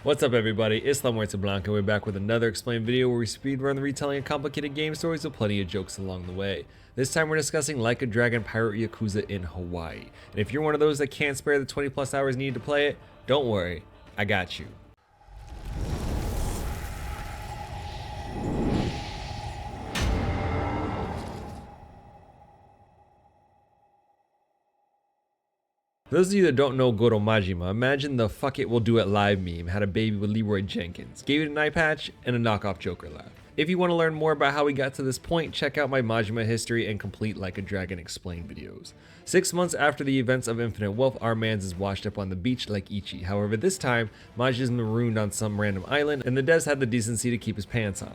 What's up everybody, it's La Muerte Blanca. We're back with another explained video where we speedrun the retelling of complicated game stories with plenty of jokes along the way. This time we're discussing Like a Dragon Pirate Yakuza in Hawaii. And if you're one of those that can't spare the 20 plus hours needed to play it, don't worry, I got you. For those of you that don't know Goro Majima, imagine the fuck it will do it live meme had a baby with Leroy Jenkins, gave it an eye patch, and a knockoff Joker laugh. If you want to learn more about how we got to this point, check out my Majima history and complete Like a Dragon Explained videos. 6 months after the events of Infinite Wealth, our mans is washed up on the beach like Ichi. However, this time, Maj is marooned on some random island, and the devs had the decency to keep his pants on.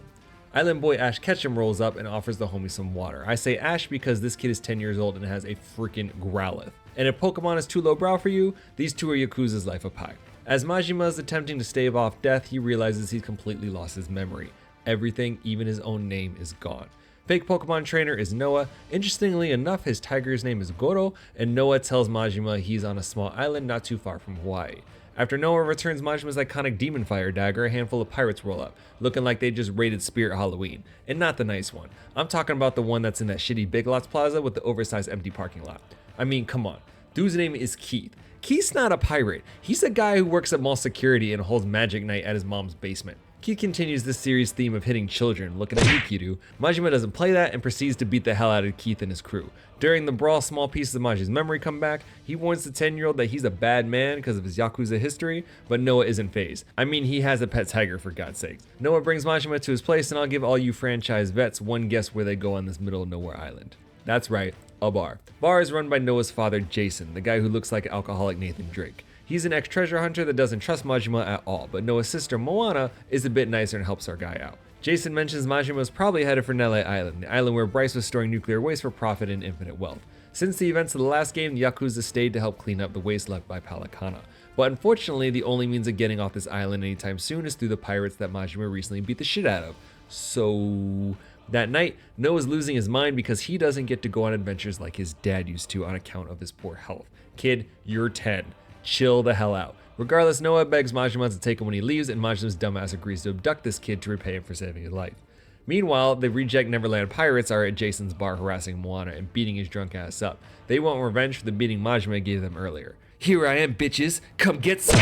Island boy Ash Ketchum rolls up and offers the homie some water. I say Ash because this kid is 10 years old and has a freaking Growlithe. And if Pokemon is too lowbrow for you, these two are Yakuza's life of pi. As Majima is attempting to stave off death, he realizes he's completely lost his memory. Everything, even his own name, is gone. Fake Pokemon trainer is Noah. Interestingly enough, his tiger's name is Goro, and Noah tells Majima he's on a small island not too far from Hawaii. After Noah returns Majima's iconic Demon Fire dagger, a handful of pirates roll up, looking like they just raided Spirit Halloween. And not the nice one. I'm talking about the one that's in that shitty Big Lots Plaza with the oversized empty parking lot. I mean, come on. Dude's name is Keith. Keith's not a pirate. He's a guy who works at mall security and holds Magic Night at his mom's basement. Keith continues this series' theme of hitting children, looking at you, Kiru. Majima doesn't play that and proceeds to beat the hell out of Keith and his crew. During the brawl, small pieces of Maji's memory come back. He warns the 10-year-old that he's a bad man because of his Yakuza history, but Noah isn't fazed. I mean, he has a pet tiger for God's sakes. Noah brings Majima to his place, and I'll give all you franchise vets one guess where they go on this middle of nowhere island. That's right, a bar. Bar is run by Noah's father, Jason, the guy who looks like alcoholic Nathan Drake. He's an ex-treasure hunter that doesn't trust Majima at all, but Noah's sister, Moana, is a bit nicer and helps our guy out. Jason mentions Majima was probably headed for Nele Island, the island where Bryce was storing nuclear waste for profit and infinite wealth. Since the events of the last game, the Yakuza stayed to help clean up the waste left by Palakana. But unfortunately, the only means of getting off this island anytime soon is through the pirates that Majima recently beat the shit out of. So that night, Noah's losing his mind because he doesn't get to go on adventures like his dad used to on account of his poor health. Kid, you're 10. Chill the hell out. Regardless, Noah begs Majima to take him when he leaves, and Majima's dumbass agrees to abduct this kid to repay him for saving his life. Meanwhile, the reject Neverland pirates are at Jason's bar harassing Moana and beating his drunk ass up. They want revenge for the beating Majima gave them earlier. Here I am, bitches, come get some!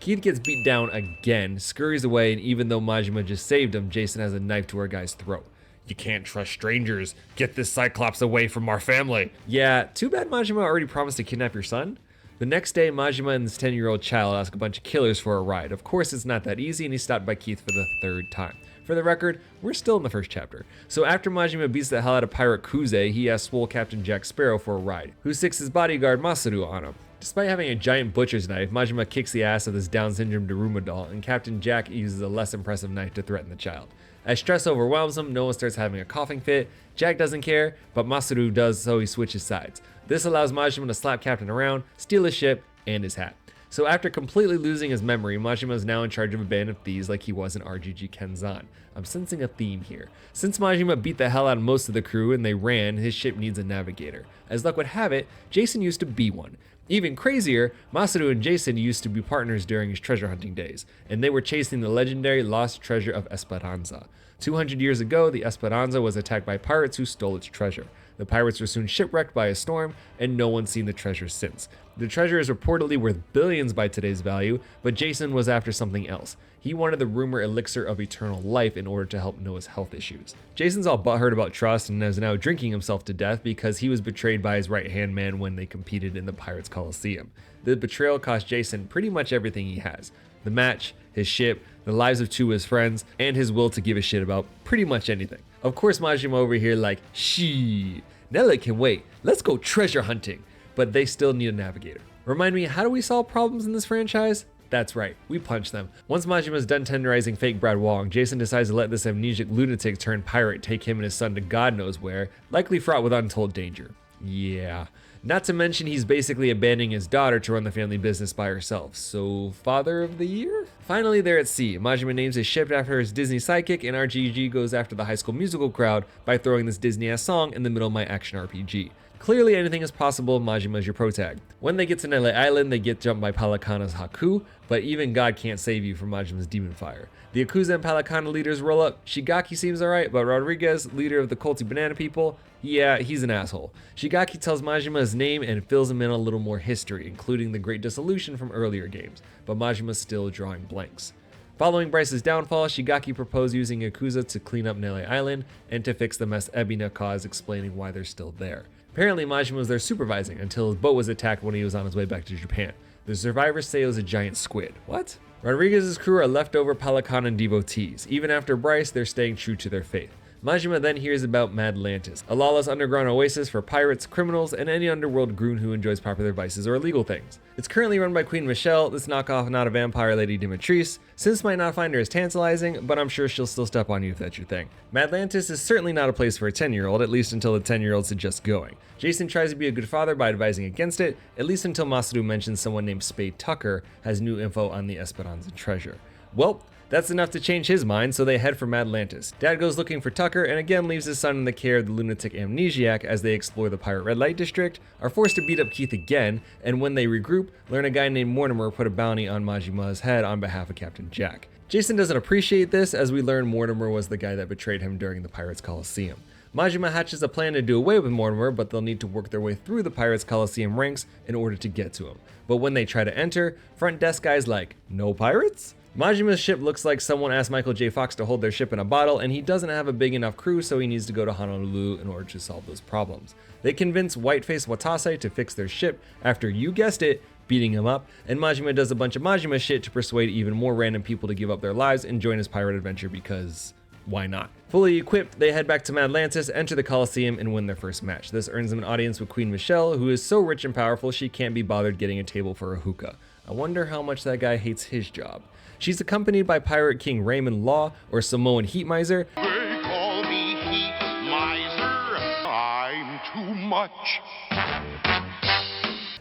Keith gets beat down again, scurries away, and even though Majima just saved him, Jason has a knife to our guy's throat. You can't trust strangers. Get this Cyclops away from our family. Yeah, too bad Majima already promised to kidnap your son. The next day, Majima and his 10-year-old child ask a bunch of killers for a ride. Of course, it's not that easy, and he's stopped by Keith for the third time. For the record, we're still in the first chapter. So after Majima beats the hell out of Pirate Kuze, he asks swole Captain Jack Sparrow for a ride, who sticks his bodyguard Masaru on him. Despite having a giant butcher's knife, Majima kicks the ass of this Down syndrome Daruma doll, and Captain Jack uses a less impressive knife to threaten the child. As stress overwhelms him, Noah starts having a coughing fit. Jack doesn't care, but Masaru does, so he switches sides. This allows Majima to slap Captain around, steal his ship, and his hat. So after completely losing his memory, Majima is now in charge of a band of thieves like he was in RGG Kenzan. I'm sensing a theme here. Since Majima beat the hell out of most of the crew and they ran, his ship needs a navigator. As luck would have it, Jason used to be one. Even crazier, Masaru and Jason used to be partners during his treasure hunting days, and they were chasing the legendary lost treasure of Esperanza. 200 years ago, the Esperanza was attacked by pirates who stole its treasure. The pirates were soon shipwrecked by a storm, and no one's seen the treasure since. The treasure is reportedly worth billions by today's value, but Jason was after something else. He wanted the rumored elixir of eternal life in order to help Noah's health issues. Jason's all butthurt about trust and is now drinking himself to death because he was betrayed by his right-hand man when they competed in the Pirates Coliseum. The betrayal cost Jason pretty much everything he has. The match, his ship, the lives of two of his friends, and his will to give a shit about pretty much anything. Of course, Majima over here like, shit, Nella can wait, let's go treasure hunting. But they still need a navigator. Remind me, how do we solve problems in this franchise? That's right, we punch them. Once Majima's done tenderizing fake Brad Wong, Jason decides to let this amnesic lunatic turned pirate take him and his son to God knows where, likely fraught with untold danger. Yeah. Not to mention he's basically abandoning his daughter to run the family business by herself. So, father of the year? Finally, they're at sea. Majima names his ship after his Disney sidekick, and RGG goes after the High School Musical crowd by throwing this Disney-ass song in the middle of my action RPG. Clearly anything is possible, Majima is your protag. When they get to Nele Island, they get jumped by Palakana's Haku, but even God can't save you from Majima's demon fire. The Yakuza and Palakana leaders roll up. Shigaki seems alright, but Rodriguez, leader of the culty banana people, yeah, he's an asshole. Shigaki tells Majima his name and fills him in a little more history, including the Great Dissolution from earlier games, but Majima's still drawing blanks. Following Bryce's downfall, Shigaki proposed using Yakuza to clean up Nele Island and to fix the mess Ebina caused, explaining why they're still there. Apparently Majima was there supervising until his boat was attacked when he was on his way back to Japan. The survivors say it was a giant squid. What? Rodriguez's crew are leftover Palakana devotees. Even after Bryce, they're staying true to their faith. Majima then hears about Madlantis, a lawless underground oasis for pirates, criminals, and any underworld goon who enjoys popular vices or illegal things. It's currently run by Queen Michelle, this knockoff not a vampire lady Dimitris. Sims might not find her as tantalizing, but I'm sure she'll still step on you if that's your thing. Madlantis is certainly not a place for a 10-year-old, at least until the 10-year-old suggests going. Jason tries to be a good father by advising against it, at least until Masaru mentions someone named Spade Tucker has new info on the Esperanza treasure. Well, that's enough to change his mind, so they head for Madlantis. Dad goes looking for Tucker and again leaves his son in the care of the lunatic amnesiac as they explore the Pirate Red Light District, are forced to beat up Keith again, and when they regroup, learn a guy named Mortimer put a bounty on Majima's head on behalf of Captain Jack. Jason doesn't appreciate this, as we learn Mortimer was the guy that betrayed him during the Pirates Coliseum. Majima hatches a plan to do away with Mortimer, but they'll need to work their way through the Pirates Coliseum ranks in order to get to him. But when they try to enter, front desk guy's like, "No pirates?" Majima's ship looks like someone asked Michael J. Fox to hold their ship in a bottle, and he doesn't have a big enough crew, so he needs to go to Honolulu in order to solve those problems. They convince Whiteface Watase to fix their ship after, you guessed it, beating him up, and Majima does a bunch of Majima shit to persuade even more random people to give up their lives and join his pirate adventure because why not? Fully equipped, they head back to Madlantis, enter the Coliseum, and win their first match. This earns them an audience with Queen Michelle, who is so rich and powerful she can't be bothered getting a table for a hookah. I wonder how much that guy hates his job. She's accompanied by Pirate King Raymond Law, or Samoan Heat Miser. They call me Heat Miser. I'm too much.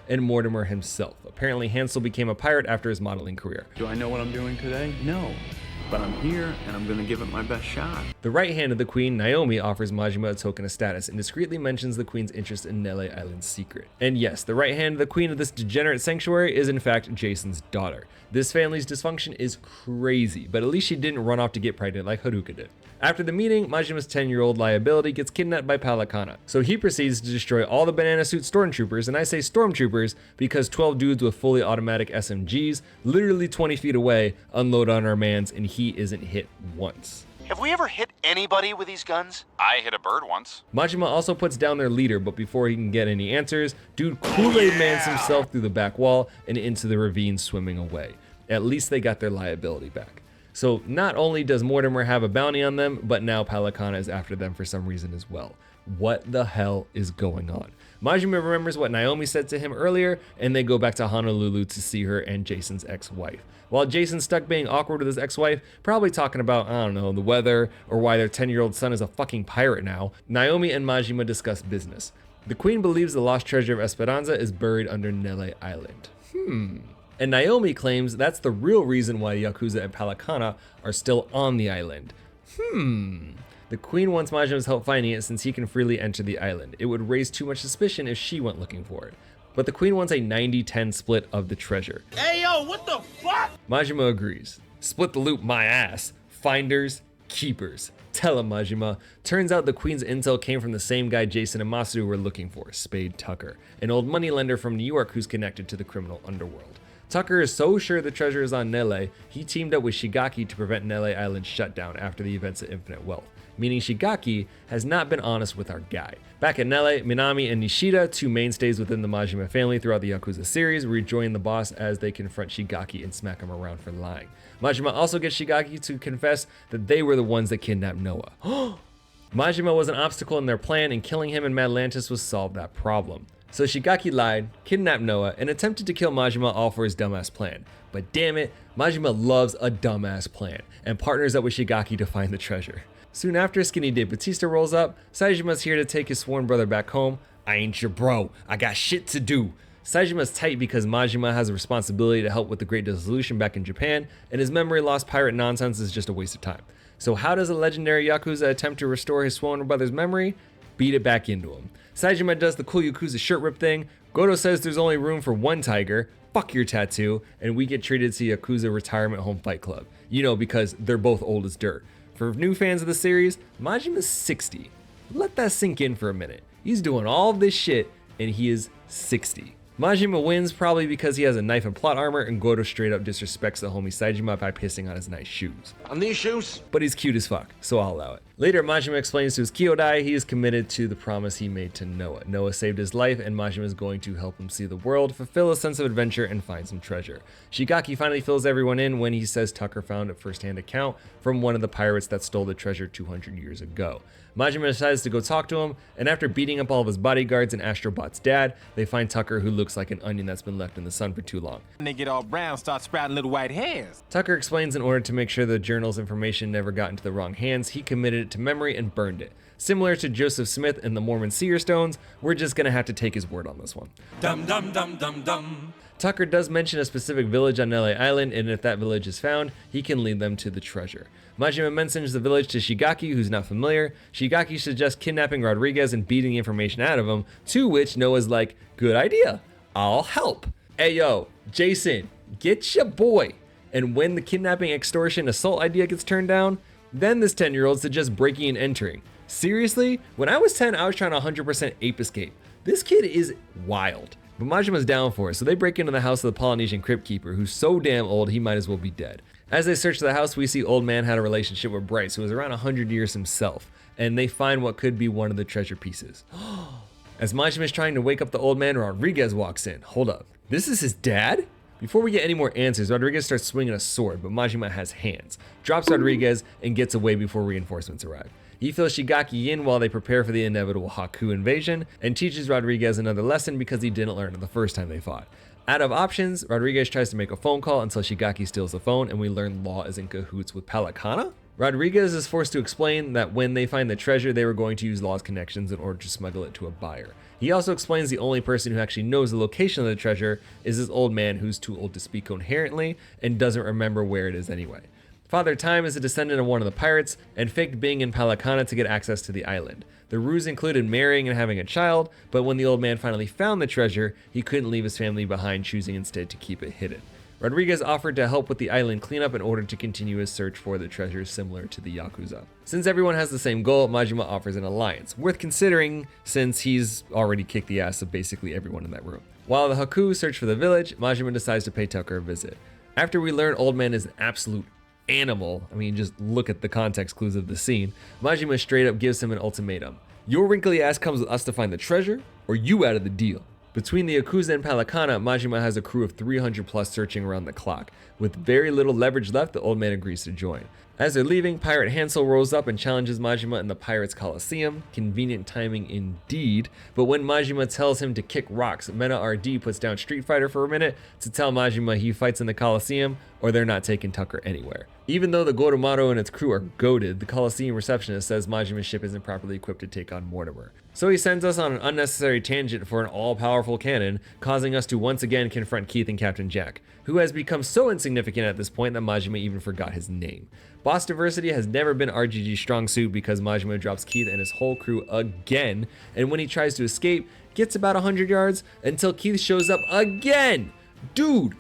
And Mortimer himself. Apparently Hansel became a pirate after his modeling career. Do I know what I'm doing today? No. But I'm here, and I'm gonna give it my best shot. The right hand of the queen, Naomi, offers Majima a token of status and discreetly mentions the queen's interest in Nele Island's secret. And yes, the right hand of the queen of this degenerate sanctuary is in fact Jason's daughter. This family's dysfunction is crazy, but at least she didn't run off to get pregnant like Haruka did. After the meeting, Majima's 10-year-old liability gets kidnapped by Palakana, so he proceeds to destroy all the banana suit stormtroopers, and I say stormtroopers because 12 dudes with fully automatic SMGs, literally 20 feet away, unload on our mans and he isn't hit once. Have we ever hit anybody with these guns? I hit a bird once. Majima also puts down their leader, but before he can get any answers, dude Kool-Aid mans himself through the back wall and into the ravine swimming away. At least they got their liability back. So not only does Mortimer have a bounty on them, but now Palakana is after them for some reason as well. What the hell is going on? Majima remembers what Naomi said to him earlier, and they go back to Honolulu to see her and Jason's ex-wife. While Jason's stuck being awkward with his ex-wife, probably talking about, I don't know, the weather, or why their 10-year-old son is a fucking pirate now, Naomi and Majima discuss business. The queen believes the lost treasure of Esperanza is buried under Nele Island. And Naomi claims that's the real reason why Yakuza and Palakana are still on the island. The queen wants Majima's help finding it since he can freely enter the island. It would raise too much suspicion if she went looking for it. But the queen wants a 90-10 split of the treasure. Hey, yo, what the fuck? Majima agrees. Split the loot, my ass. Finders, keepers. Tell him, Majima. Turns out the queen's intel came from the same guy Jason and Masaru were looking for, Spade Tucker, an old moneylender from New York who's connected to the criminal underworld. Tucker is so sure the treasure is on Nele, he teamed up with Shigaki to prevent Nele Island's shutdown after the events of Infinite Wealth, meaning Shigaki has not been honest with our guy. Back at Nele, Minami and Nishida, two mainstays within the Majima family throughout the Yakuza series, rejoin the boss as they confront Shigaki and smack him around for lying. Majima also gets Shigaki to confess that they were the ones that kidnapped Noah. Majima was an obstacle in their plan, and killing him in Madlantis would solve that problem. So Shigaki lied, kidnapped Noah, and attempted to kill Majima all for his dumbass plan. But damn it, Majima loves a dumbass plan, and partners up with Shigaki to find the treasure. Soon after, Skinny Dave Batista rolls up. Saijima's here to take his sworn brother back home. I ain't your bro, I got shit to do. Saijima's tight because Majima has a responsibility to help with the Great Dissolution back in Japan, and his memory loss pirate nonsense is just a waste of time. So how does a legendary Yakuza attempt to restore his sworn brother's memory? Beat it back into him. Saejima does the cool Yakuza shirt rip thing. Goto says there's only room for one tiger. Fuck your tattoo. And we get treated to Yakuza Retirement Home Fight Club. You know, because they're both old as dirt. For new fans of the series, Majima's 60. Let that sink in for a minute. He's doing all of this shit and he is 60. Majima wins probably because he has a knife and plot armor, and Goto straight up disrespects the homie Saejima by pissing on his nice shoes. On these shoes? But he's cute as fuck, so I'll allow it. Later, Majima explains to his Kyodai he is committed to the promise he made to Noah. Noah saved his life, and Majima is going to help him see the world, fulfill a sense of adventure, and find some treasure. Shigaki finally fills everyone in when he says Tucker found a first-hand account from one of the pirates that stole the treasure 200 years ago. Majima decides to go talk to him, and after beating up all of his bodyguards and Astrobot's dad, they find Tucker, who looks like an onion that's been left in the sun for too long. When they get all brown, start sprouting little white hairs. Tucker explains in order to make sure the journal's information never got into the wrong hands, he committed it to memory and burned it. Similar to Joseph Smith and the Mormon Seer Stones, we're just gonna have to take his word on this one. Dum dum dum dum dum. Tucker does mention a specific village on LA Island, and if that village is found, he can lead them to the treasure. Majima mentions the village to Shigaki, who's not familiar. Shigaki suggests kidnapping Rodriguez and beating the information out of him, to which Noah's like, good idea, I'll help. Hey yo, Jason, get your boy. And when the kidnapping, extortion, assault idea gets turned down, then this 10-year-old suggests breaking and entering. Seriously? When I was 10, I was trying to 100% ape escape. This kid is wild. But Majima's down for it, so they break into the house of the Polynesian crypt keeper, who's so damn old he might as well be dead. As they search the house, we see Old Man had a relationship with Bryce, who was around 100 years himself, and they find what could be one of the treasure pieces. As Majima is trying to wake up the old man, Rodriguez walks in. Hold up, this is his dad? Before we get any more answers, Rodriguez starts swinging a sword, but Majima has hands, drops Rodriguez, and gets away before reinforcements arrive. He fills Shigaki in while they prepare for the inevitable Haku invasion, and teaches Rodriguez another lesson because he didn't learn it the first time they fought. Out of options, Rodriguez tries to make a phone call until Shigaki steals the phone, and we learn Law is in cahoots with Palakana. Rodriguez is forced to explain that when they find the treasure, they were going to use Law's connections in order to smuggle it to a buyer. He also explains the only person who actually knows the location of the treasure is this old man who's too old to speak coherently and doesn't remember where it is anyway. Father Time is a descendant of one of the pirates and faked being in Palakana to get access to the island. The ruse included marrying and having a child, but when the old man finally found the treasure, he couldn't leave his family behind, choosing instead to keep it hidden. Rodriguez offered to help with the island cleanup in order to continue his search for the treasure similar to the Yakuza. Since everyone has the same goal, Majima offers an alliance, worth considering since he's already kicked the ass of basically everyone in that room. While the Haku search for the village, Majima decides to pay Tucker a visit. After we learn Old Man is an absolute animal, I mean, just look at the context clues of the scene, Majima straight up gives him an ultimatum. Your wrinkly ass comes with us to find the treasure, or you out of the deal. Between the Yakuza and Palakana, Majima has a crew of 300 plus searching around the clock. With very little leverage left, the old man agrees to join. As they're leaving, Pirate Hansel rolls up and challenges Majima in the Pirates Coliseum. Convenient timing indeed. But when Majima tells him to kick rocks, Mena RD puts down Street Fighter for a minute to tell Majima he fights in the Coliseum or they're not taking Tucker anywhere. Even though the Goromaru and its crew are goated, the Coliseum receptionist says Majima's ship isn't properly equipped to take on Mortimer. So he sends us on an unnecessary tangent for an all-powerful cannon, causing us to once again confront Keith and Captain Jack, who has become so insignificant at this point that Majima even forgot his name. Boss diversity has never been RGG's strong suit because Majima drops Keith and his whole crew again, and when he tries to escape, gets about 100 yards until Keith shows up again. Dude,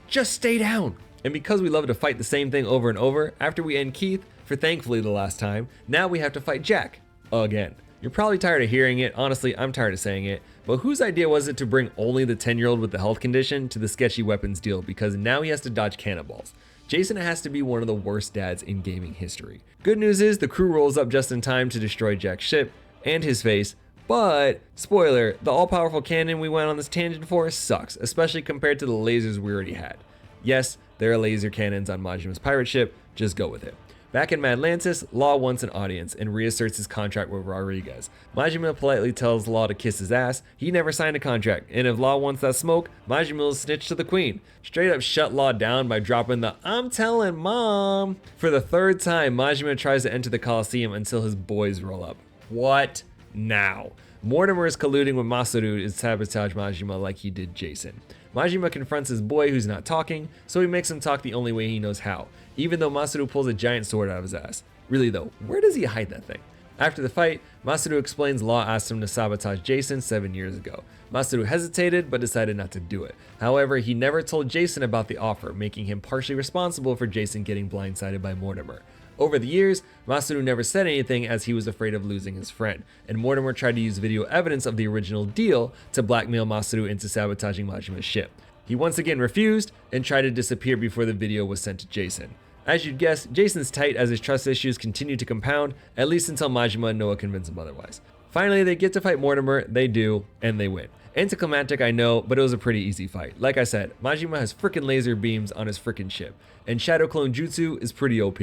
just stay down. And because we love to fight the same thing over and over, after we end Keith, for thankfully the last time, now we have to fight Jack again. You're probably tired of hearing it, honestly I'm tired of saying it, but whose idea was it to bring only the 10-year-old with the health condition to the sketchy weapons deal, because now he has to dodge cannonballs? Jason has to be one of the worst dads in gaming history. Good news is the crew rolls up just in time to destroy Jack's ship and his face, but, spoiler, the all-powerful cannon we went on this tangent for sucks, especially compared to the lasers we already had. Yes, there are laser cannons on Majima's pirate ship, just go with it. Back in Madlantis, Law wants an audience and reasserts his contract with Rodriguez. Majima politely tells Law to kiss his ass. He never signed a contract, and if Law wants that smoke, Majima will snitch to the queen. Straight up shut Law down by dropping the "I'm telling mom." For the third time, Majima tries to enter the Coliseum until his boys roll up. What now? Mortimer is colluding with Masaru to sabotage Majima like he did Jason. Majima confronts his boy who's not talking, so he makes him talk the only way he knows how, even though Masaru pulls a giant sword out of his ass. Really though, where does he hide that thing? After the fight, Masaru explains Law asked him to sabotage Jason 7 years ago. Masaru hesitated but decided not to do it. However, he never told Jason about the offer, making him partially responsible for Jason getting blindsided by Mortimer. Over the years, Masaru never said anything as he was afraid of losing his friend, and Mortimer tried to use video evidence of the original deal to blackmail Masaru into sabotaging Majima's ship. He once again refused and tried to disappear before the video was sent to Jason. As you'd guess, Jason's tight as his trust issues continue to compound, at least until Majima and Noah convince him otherwise. Finally, they get to fight Mortimer, they do, and they win. Anticlimactic, I know, but it was a pretty easy fight. Like I said, Majima has frickin' laser beams on his frickin' ship, and Shadow Clone Jutsu is pretty OP.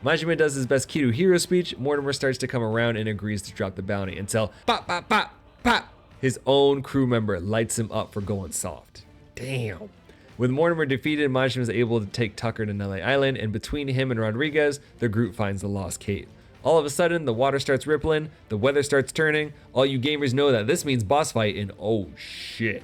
Majima does his best Kiru hero speech, Mortimer starts to come around and agrees to drop the bounty until pop, pop, pop, pop, his own crew member lights him up for going soft. Damn. With Mortimer defeated, Majima is able to take Tucker to Nele Island, and between him and Rodriguez, the group finds the lost cave. All of a sudden, the water starts rippling, the weather starts turning. All you gamers know that this means boss fight, and oh shit,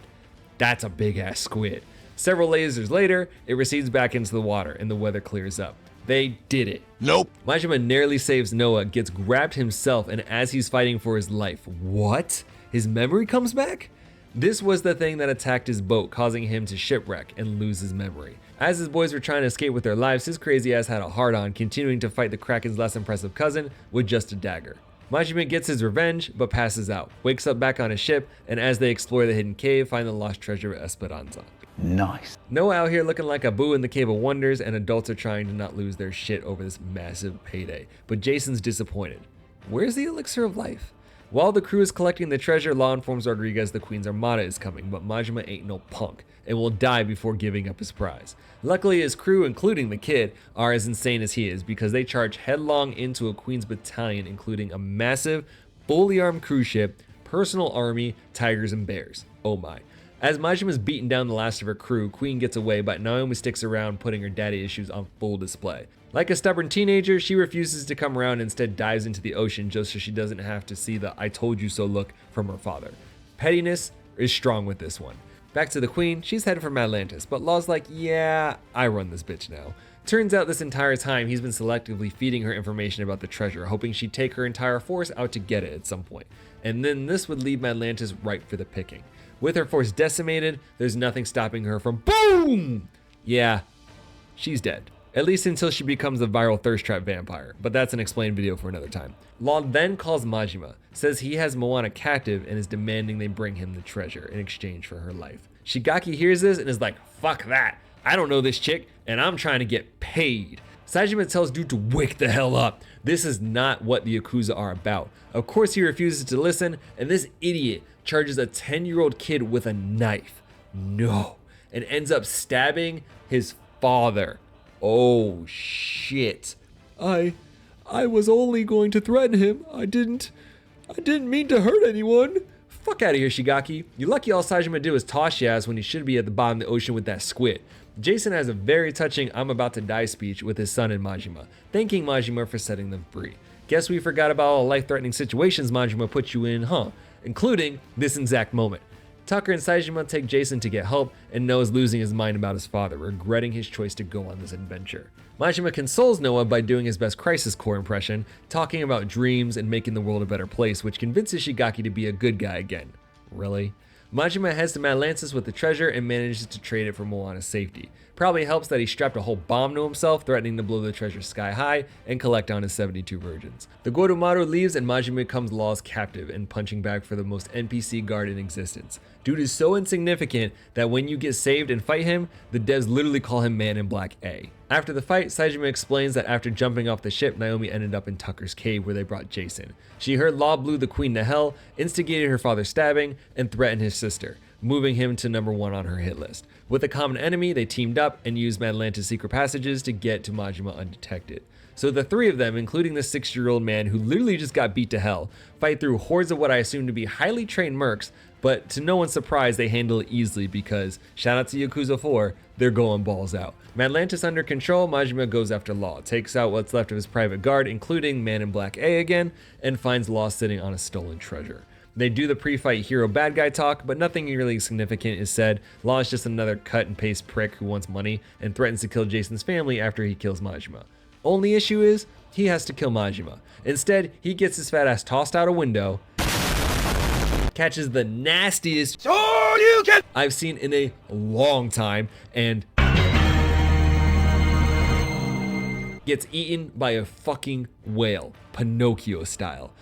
that's a big ass squid. Several lasers later, it recedes back into the water, and the weather clears up. They did it. Nope. Majima nearly saves Noah, gets grabbed himself, and as he's fighting for his life, what? His memory comes back? This was the thing that attacked his boat, causing him to shipwreck and lose his memory. As his boys were trying to escape with their lives, his crazy ass had a hard-on, continuing to fight the Kraken's less impressive cousin with just a dagger. Majima gets his revenge, but passes out, wakes up back on his ship, and as they explore the hidden cave, find the lost treasure of Esperanza. Nice. Noah out here looking like a boo in the Cave of Wonders, and adults are trying to not lose their shit over this massive payday. But Jason's disappointed. Where's the elixir of life? While the crew is collecting the treasure, Law informs Rodriguez the Queen's Armada is coming, but Majima ain't no punk and will die before giving up his prize. Luckily, his crew, including the kid, are as insane as he is because they charge headlong into a Queen's battalion, including a massive, fully armed cruise ship, personal army, tigers, and bears. Oh my. As Majima's beaten down the last of her crew, Queen gets away, but Naomi sticks around, putting her daddy issues on full display. Like a stubborn teenager, she refuses to come around and instead dives into the ocean just so she doesn't have to see the "I told you so" look from her father. Pettiness is strong with this one. Back to the Queen, she's headed for Atlantis, but Law's like, yeah, I run this bitch now. Turns out this entire time he's been selectively feeding her information about the treasure, hoping she'd take her entire force out to get it at some point. And then this would leave Atlantis ripe for the picking. With her force decimated, there's nothing stopping her from BOOM! Yeah, she's dead. At least until she becomes a viral thirst trap vampire, but that's an explained video for another time. Law then calls Majima, says he has Moana captive and is demanding they bring him the treasure in exchange for her life. Shigaki hears this and is like, fuck that, I don't know this chick and I'm trying to get paid. Sajima tells dude to wake the hell up. This is not what the Yakuza are about. Of course he refuses to listen, and this idiot charges a 10-year-old kid with a knife. No. And ends up stabbing his father. Oh shit. I was only going to threaten him. I didn't mean to hurt anyone. Fuck out of here, Shigaki. You're lucky all Sajima do is toss your ass when he should be at the bottom of the ocean with that squid. Jason has a very touching "I'm about to die" speech with his son and Majima, thanking Majima for setting them free. Guess we forgot about all the life-threatening situations Majima put you in, huh? Including this exact moment. Tucker and Sajima take Jason to get help, and Noah's losing his mind about his father, regretting his choice to go on this adventure. Majima consoles Noah by doing his best Crisis Core impression, talking about dreams and making the world a better place, which convinces Shigaki to be a good guy again. Really? Majima heads to Atlantis with the treasure and manages to trade it for Moana's safety. Probably helps that he strapped a whole bomb to himself, threatening to blow the treasure sky high and collect on his 72 virgins. The Goromaru leaves and Majima becomes Law's captive and punching bag for the most NPC guard in existence. Dude is so insignificant that when you get saved and fight him, the devs literally call him Man in Black A. After the fight, Sajima explains that after jumping off the ship, Naomi ended up in Tucker's cave where they brought Jason. She heard Law blew the queen to hell, instigated her father's stabbing, and threatened his sister, moving him to number 1 on her hit list. With a common enemy, they teamed up and used Atlantis' secret passages to get to Majima undetected. So the three of them, including the 6-year-old man who literally just got beat to hell, fight through hordes of what I assume to be highly trained mercs, but to no one's surprise, they handle it easily because, shout out to Yakuza 4, they're going balls out. Atlantis under control, Majima goes after Law, takes out what's left of his private guard, including Man in Black A again, and finds Law sitting on a stolen treasure. They do the pre-fight hero bad guy talk, but nothing really significant is said. Law is just another cut and paste prick who wants money and threatens to kill Jason's family after he kills Majima. Only issue is, he has to kill Majima. Instead, he gets his fat ass tossed out a window, catches the nastiest I've seen in a long time, and gets eaten by a fucking whale, Pinocchio style.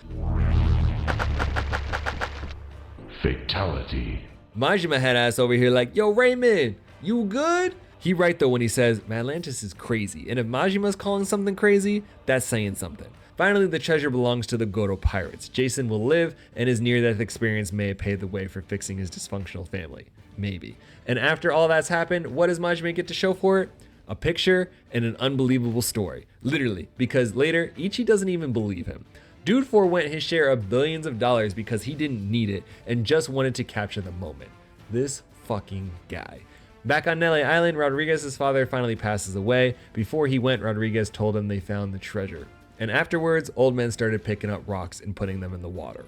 Fatality. Majima head ass over here like, yo Raymond, you good? He right though when he says, man, Atlantis is crazy. And if Majima's calling something crazy, that's saying something. Finally, the treasure belongs to the Goto pirates. Jason will live, and his near-death experience may have paved the way for fixing his dysfunctional family. Maybe. And after all that's happened, what does Majima get to show for it? A picture and an unbelievable story. Literally, because later, Ichi doesn't even believe him. Dude forewent his share of billions of dollars because he didn't need it and just wanted to capture the moment. This fucking guy. Back on Nele Island, Rodriguez's father finally passes away. Before he went, Rodriguez told him they found the treasure. And afterwards, old men started picking up rocks and putting them in the water.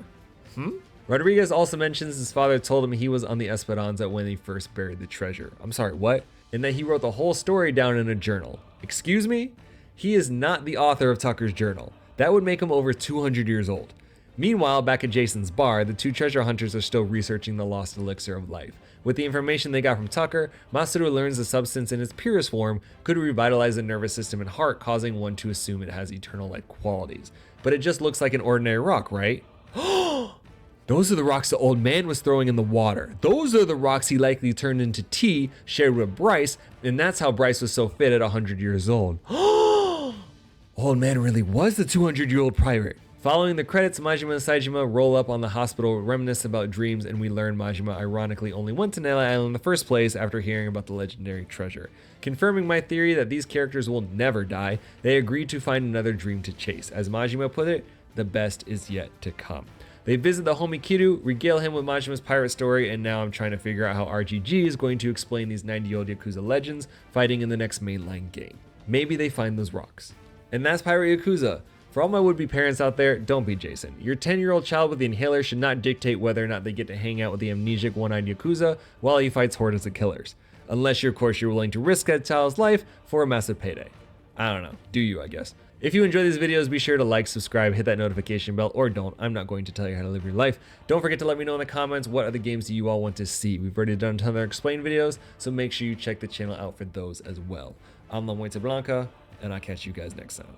Rodriguez also mentions his father told him he was on the Esperanza when he first buried the treasure. I'm sorry, what? And that he wrote the whole story down in a journal. Excuse me? He is not the author of Tucker's journal. That would make him over 200 years old. Meanwhile, back at Jason's bar, the two treasure hunters are still researching the lost elixir of life. With the information they got from Tucker, Masaru learns the substance in its purest form could revitalize the nervous system and heart, causing one to assume it has eternal-like qualities. But it just looks like an ordinary rock, right? Those are the rocks the old man was throwing in the water. Those are the rocks he likely turned into tea, shared with Bryce, and that's how Bryce was so fit at 100 years old. Old man really was the 200-year-old pirate. Following the credits, Majima and Saejima roll up on the hospital, reminisce about dreams, and we learn Majima ironically only went to Nele Island in the first place after hearing about the legendary treasure. Confirming my theory that these characters will never die, they agreed to find another dream to chase. As Majima put it, the best is yet to come. They visit the homie Kiru, regale him with Majima's pirate story, and now I'm trying to figure out how RGG is going to explain these 90-year-old Yakuza legends fighting in the next mainline game. Maybe they find those rocks. And that's Pirate Yakuza. For all my would-be parents out there, don't be Jason. Your 10-year-old child with the inhaler should not dictate whether or not they get to hang out with the amnesic one-eyed Yakuza while he fights hordes of killers. Unless, of course, you're willing to risk that child's life for a massive payday. I don't know. Do you, I guess. If you enjoy these videos, be sure to like, subscribe, hit that notification bell, or don't. I'm not going to tell you how to live your life. Don't forget to let me know in the comments what other games do you all want to see. We've already done a ton of other explain videos, so make sure you check the channel out for those as well. I'm La Muerte Blanca, and I'll catch you guys next time.